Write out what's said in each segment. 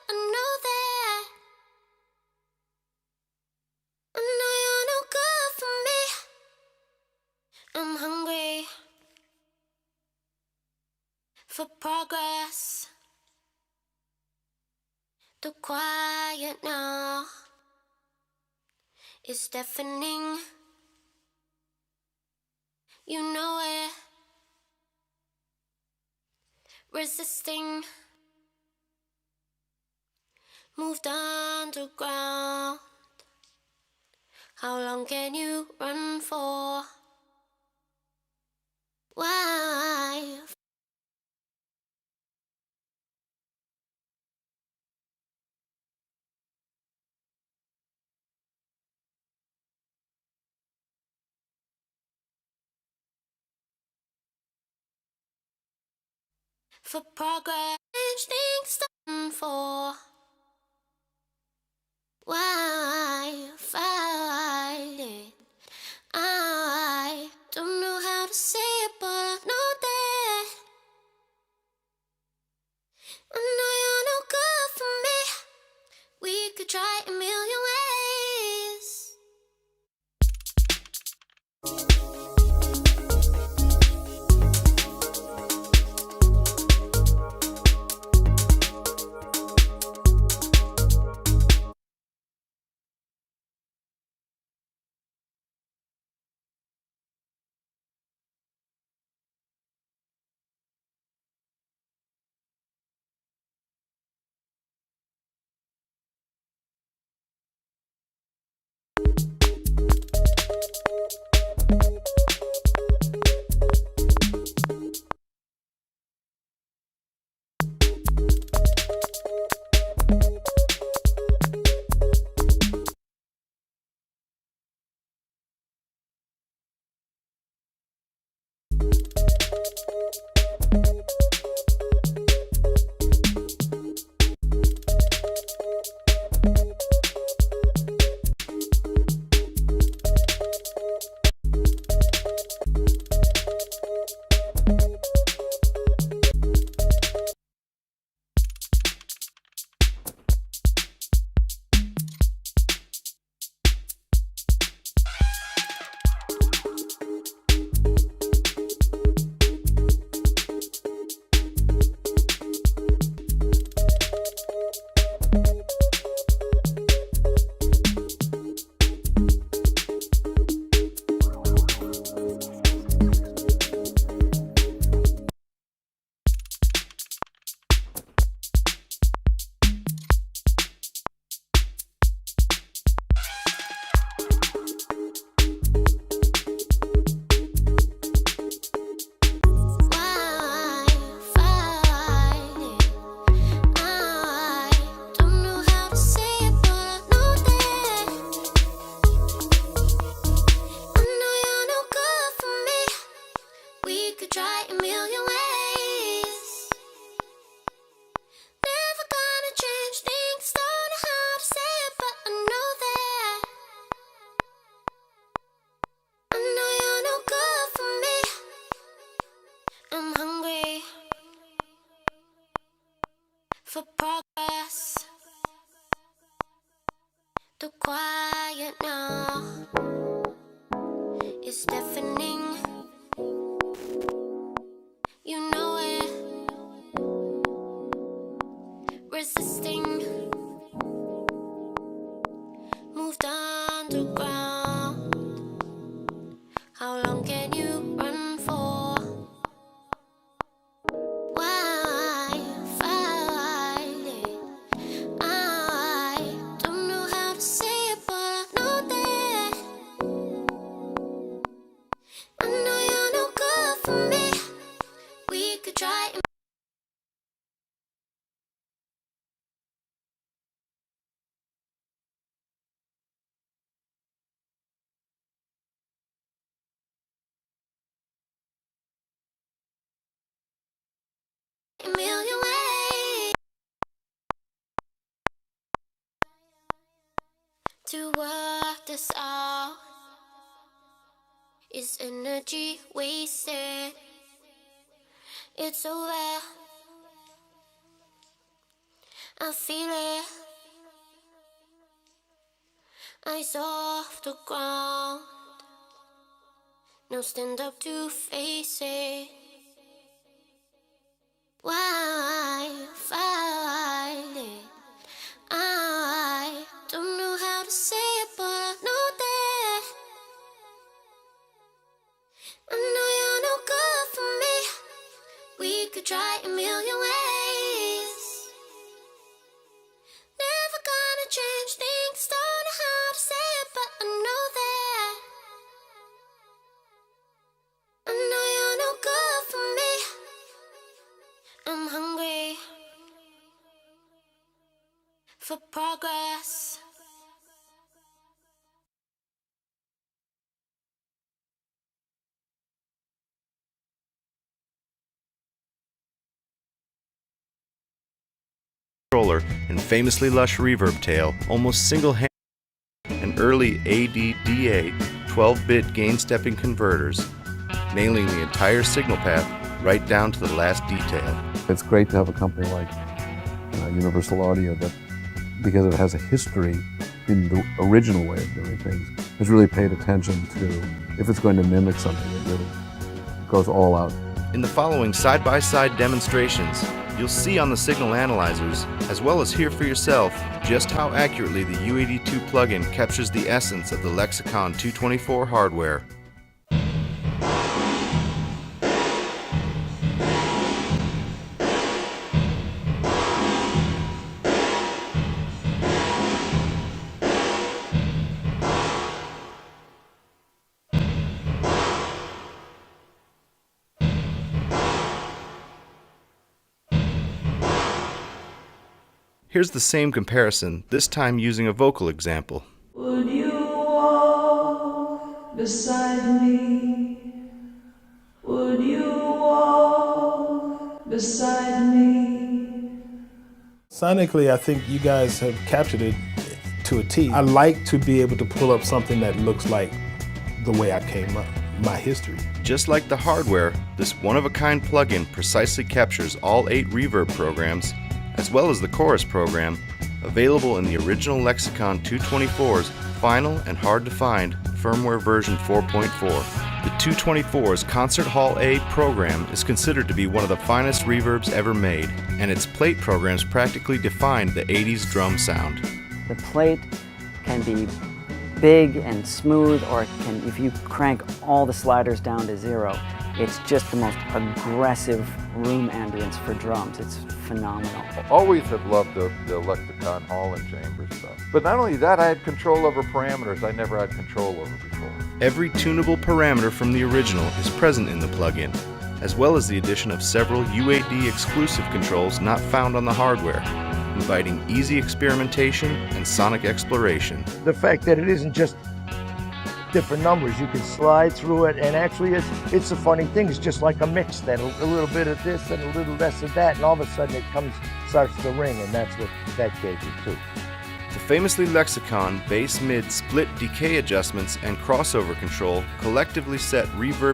I know that. I know you're no good for me. I'm hungry for progress. The quiet now is deafening. You know it. Resisting. Moved underground. How long can you run for? Why? For progress, things done for. Why fight it? I don't know how to say it, but I know that. I know you're no good for me. We could try a million ways. For progress, the quiet now is deafening. You know it. Resisting. Moved underground. How long can you run for? Why fight it? I don't know how to say it, but I know that. I know you're no good for me. We could try a million ways to work this out. Is energy wasted? It's over. I feel it. Eyes off the ground. Now stand up to face it. Why fight it? I don't know how to say it, but I know that I know you're no good for me. We could try a million ways. Never gonna change things. Don't know how to say it, but I know that I know you're no good for me. I'm hungry for progress. Controller and famously lush reverb tail almost single-handedly and early ADDA 12-bit gain-stepping converters, nailing the entire signal path right down to the last detail. It's great to have a company like Universal Audio that, because it has a history in the original way of doing things, has really paid attention to, if it's going to mimic something, it really goes all out. In the following side-by-side demonstrations, you'll see on the signal analyzers, as well as hear for yourself, just how accurately the U82 plugin captures the essence of the Lexicon 224 hardware. Here's the same comparison, this time using a vocal example. Would you walk beside me? Would you walk beside me? Sonically, I think you guys have captured it to a T. I like to be able to pull up something that looks like the way I came up, my history. Just like the hardware, this one-of-a-kind plugin precisely captures all 8 reverb programs, as well as the chorus program, available in the original Lexicon 224's final and hard-to-find firmware version 4.4. The 224's Concert Hall A program is considered to be one of the finest reverbs ever made, and its plate programs practically defined the 80s drum sound. The plate can be big and smooth, or it can, if you crank all the sliders down to 0, it's just the most aggressive room ambience for drums. It's phenomenal. Always have loved the Lexicon Hall and Chamber stuff. But not only that, I had control over parameters I never had control over before. Every tunable parameter from the original is present in the plugin, as well as the addition of several UAD exclusive controls not found on the hardware, inviting easy experimentation and sonic exploration. The fact that it isn't just different numbers, you can slide through it, and actually it's a funny thing. It's just like a mix, then a little bit of this and a little less of that, and all of a sudden it starts to ring, and that's what that gave you too. The famously Lexicon bass mid split decay adjustments and crossover control collectively set reverb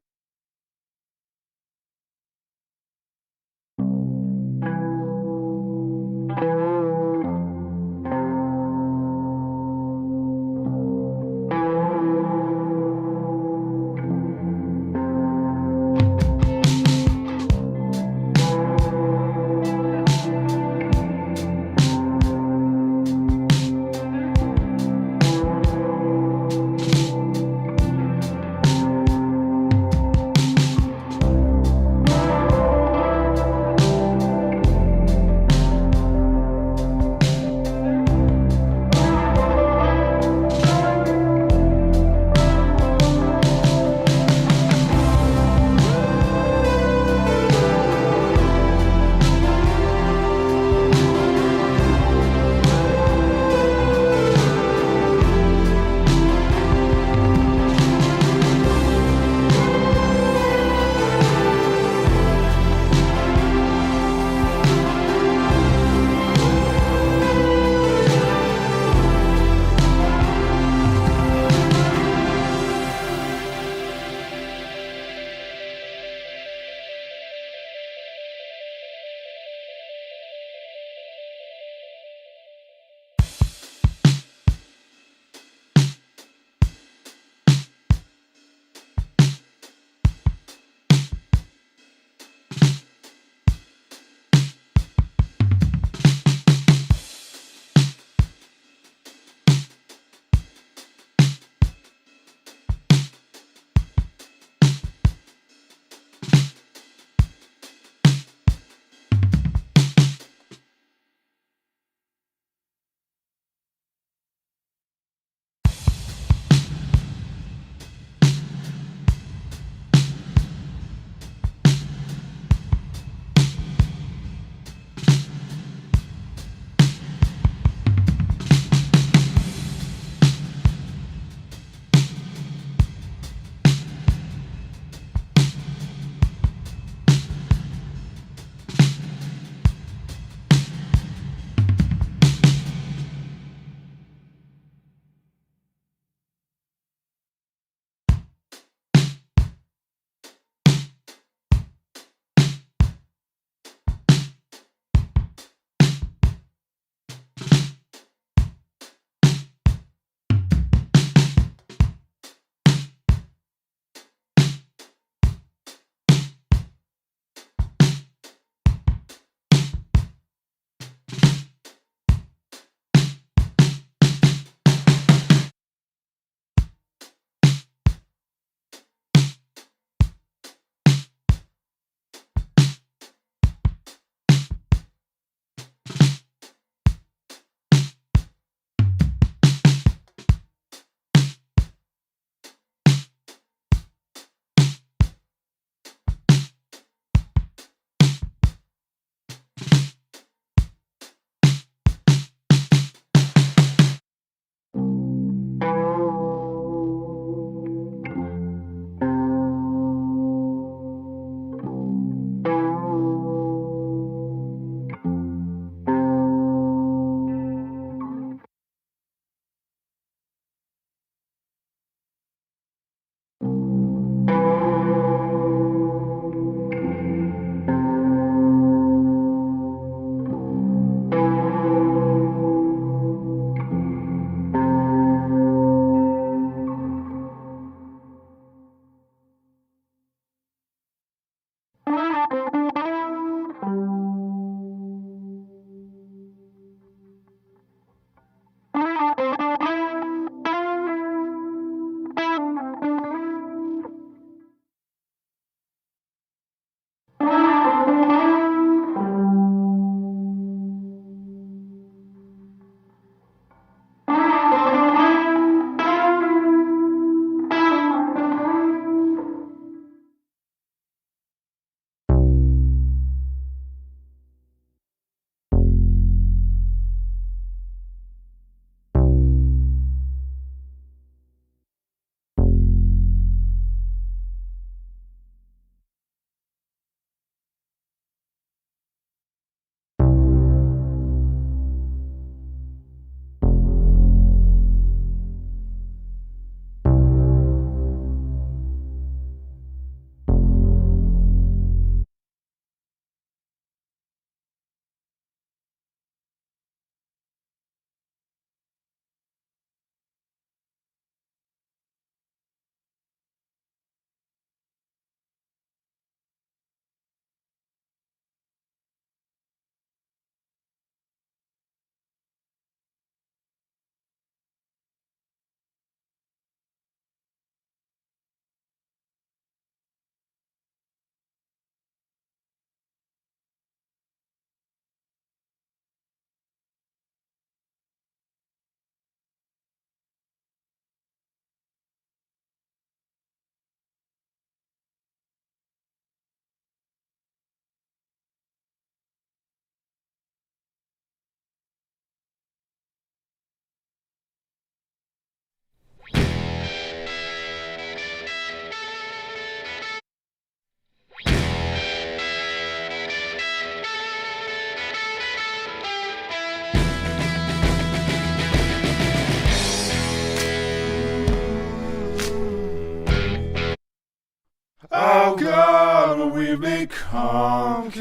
we've become.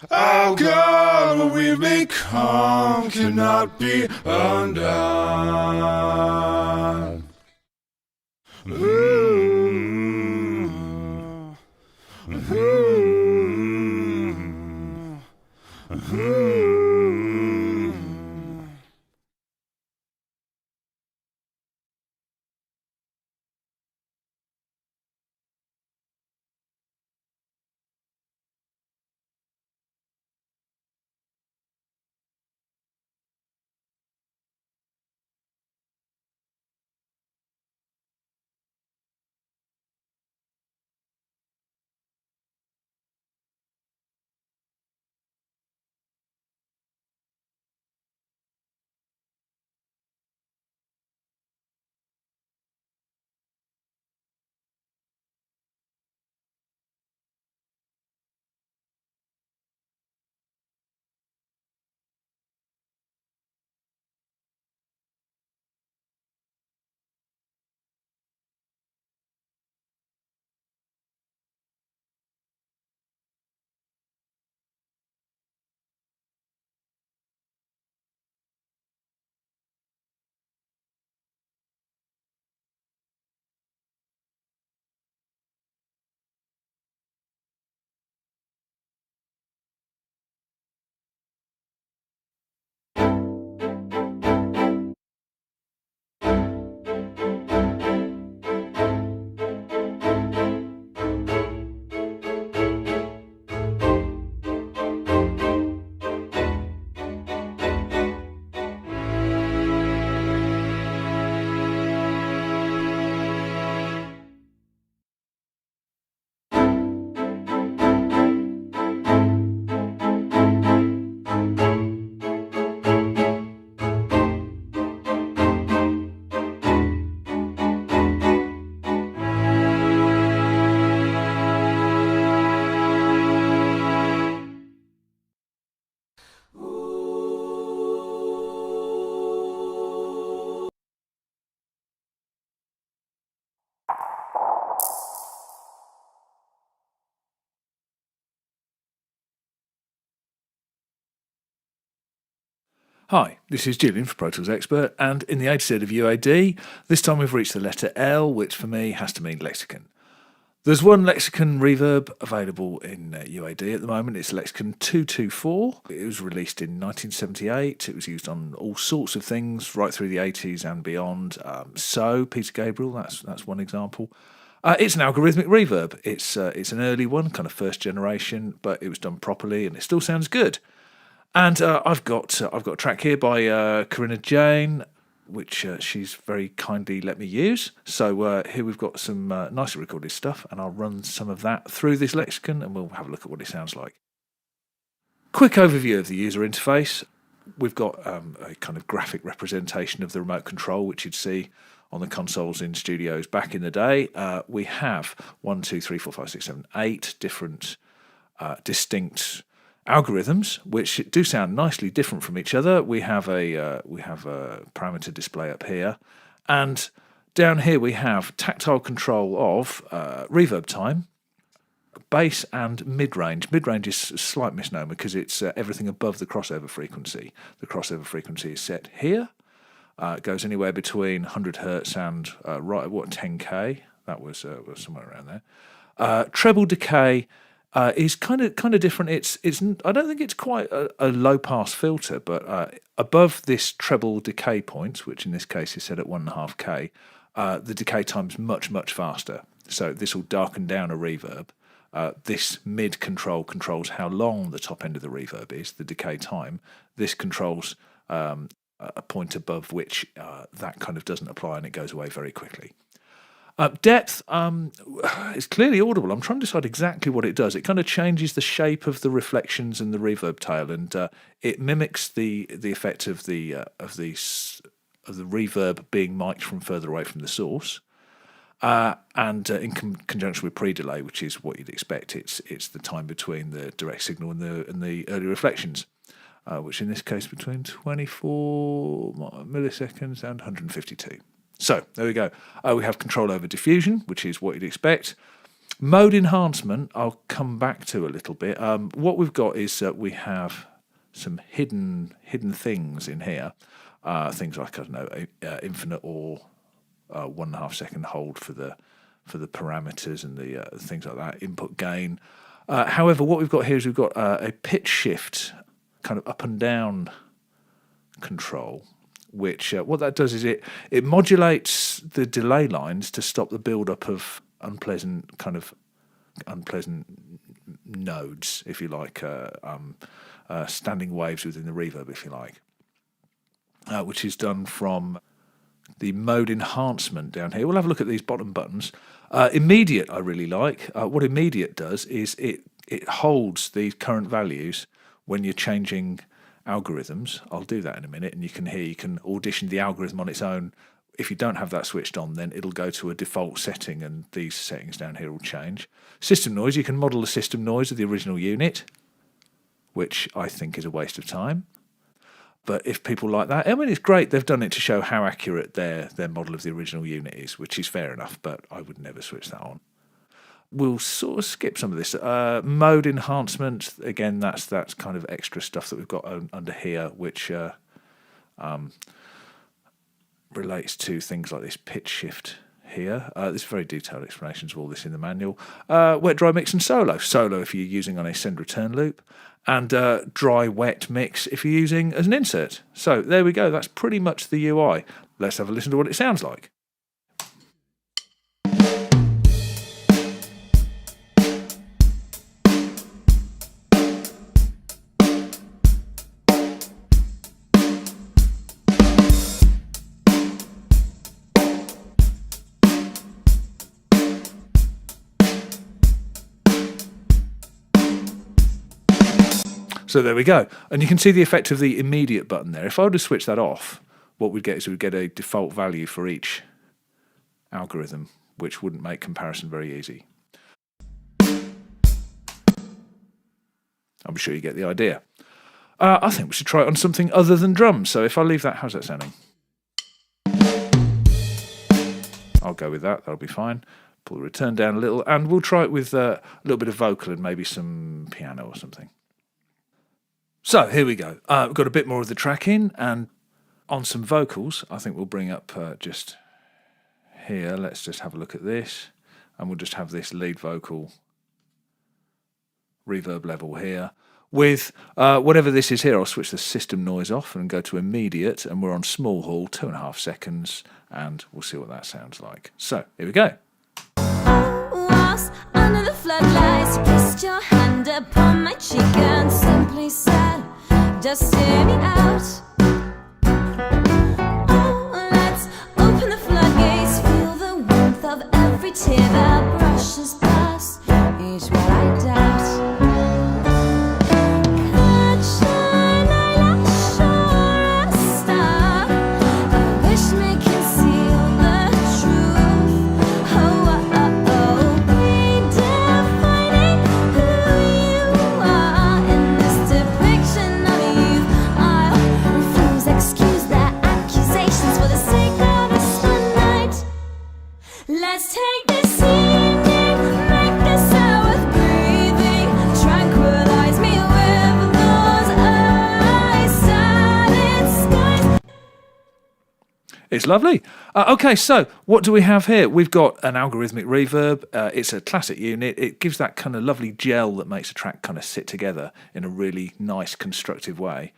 Oh God, what we've become cannot be undone. Hi, this is Julian for Pro Tools Expert, and in the A to Z of UAD, this time we've reached the letter L, which for me has to mean lexicon. There's one lexicon reverb available in UAD at the moment. It's Lexicon 224. It was released in 1978. It was used on all sorts of things right through the 80s and beyond. So, Peter Gabriel, that's one example. It's an algorithmic reverb. It's an early one, kind of first generation, but it was done properly and it still sounds good. And I've got a track here by Corinna Jane, which she's very kindly let me use. So here we've got some nicely recorded stuff, and I'll run some of that through this lexicon, and we'll have a look at what it sounds like. Quick overview of the user interface. We've got a kind of graphic representation of the remote control, which you'd see on the consoles in studios back in the day. We have 1, 2, 3, 4, 5, 6, 7, 8 different distinct algorithms, which do sound nicely different from each other. We have a parameter display up here, and down here we have tactile control of reverb time, bass, and mid-range. Mid-range is a slight misnomer because it's everything above the crossover frequency. The crossover frequency is set here. It goes anywhere between 100 hertz and 10k. That was somewhere around there. Treble decay is kind of different. It's I don't think it's quite a low pass filter, but above this treble decay point, which in this case is set at 1.5k, the decay time's much faster. So this will darken down a reverb. This mid control controls how long the top end of the reverb is, the decay time. This controls a point above which that kind of doesn't apply, and it goes away very quickly. Depth is clearly audible. I'm trying to decide exactly what it does. It kind of changes the shape of the reflections and the reverb tail, and it mimics the effect of the reverb being mic'd from further away from the source. And in conjunction with pre-delay, which is what you'd expect, it's the time between the direct signal and the early reflections, which in this case between 24 milliseconds and 152. So there we go. We have control over diffusion, which is what you'd expect. Mode enhancement, I'll come back to a little bit. What we've got is we have some hidden things in here. Things like, I don't know, infinite or 1.5 second hold for the parameters and the things like that, input gain. However, what we've got here is we've got a pitch shift kind of up and down control, which what that does is it modulates the delay lines to stop the build-up of unpleasant nodes, if you like, standing waves within the reverb, if you like, which is done from the mode enhancement down here. We'll have a look at these bottom buttons. Immediate I really like. What immediate does is it holds the current values when you're changing algorithms. I'll do that in a minute, and you can audition the algorithm on its own. If you don't have that switched on, then it'll go to a default setting, and these settings down here will change. System noise, you can model the system noise of the original unit, which I think is a waste of time. But if people like that, I mean, it's great. They've done it to show how accurate their model of the original unit is, which is fair enough, but I would never switch that on. We'll sort of skip some of this. Mode enhancement, again, that's kind of extra stuff that we've got under here, which relates to things like this pitch shift here. There's very detailed explanations of all this in the manual. Wet, dry, mix and solo. Solo if you're using on a send return loop, and dry, wet, mix if you're using as an insert. So there we go. That's pretty much the UI. Let's have a listen to what it sounds like. So there we go. And you can see the effect of the immediate button there. If I were to switch that off, what we'd get is we'd get a default value for each algorithm, which wouldn't make comparison very easy. I'm sure you get the idea. I think we should try it on something other than drums. So if I leave that, how's that sounding? I'll go with that. That'll be fine. Pull the return down a little, and we'll try it with a little bit of vocal and maybe some piano or something. So here we go. We've got a bit more of the track in, and on some vocals, I think we'll bring up just here. Let's just have a look at this, and we'll just have this lead vocal reverb level here. With whatever this is here, I'll switch the system noise off and go to immediate, and we're on small hall, 2.5 seconds, and we'll see what that sounds like. So here we go. Was under the floodlights, you pressed your hand upon my cheek and simply said, just hear me out. Oh, let's open the floodgates, feel the warmth of every tear that brushes past each word I doubt. Catch an eyelash or a star, I wish may conceal the truth. Oh, oh, oh, redefining who you are in this depiction of youth. I'll refuse, excuse their accusations for the sake of this one night. Let's take this evening, make us out with breathing, tranquilize me with those eyes, silent skies. It's lovely. Okay, so what do we have here? We've got an algorithmic reverb. It's a classic unit. It gives that kind of lovely gel that makes a track kind of sit together in a really nice, constructive way.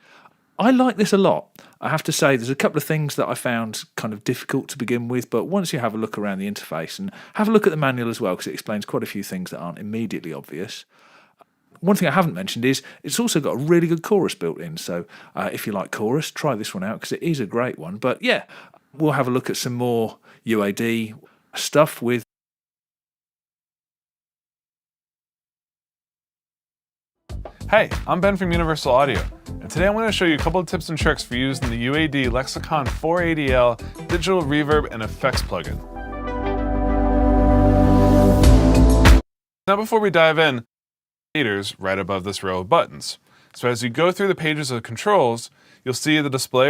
I like this a lot. I have to say there's a couple of things that I found kind of difficult to begin with, but once you have a look around the interface and have a look at the manual as well, because it explains quite a few things that aren't immediately obvious. One thing I haven't mentioned is it's also got a really good chorus built in. So if you like chorus, try this one out because it is a great one. But yeah, we'll have a look at some more UAD stuff with. Hey, I'm Ben from Universal Audio, and today I'm going to show you a couple of tips and tricks for using the UAD Lexicon 480L digital reverb and effects plugin. Now before we dive in, right above this row of buttons. So as you go through the pages of controls, you'll see the display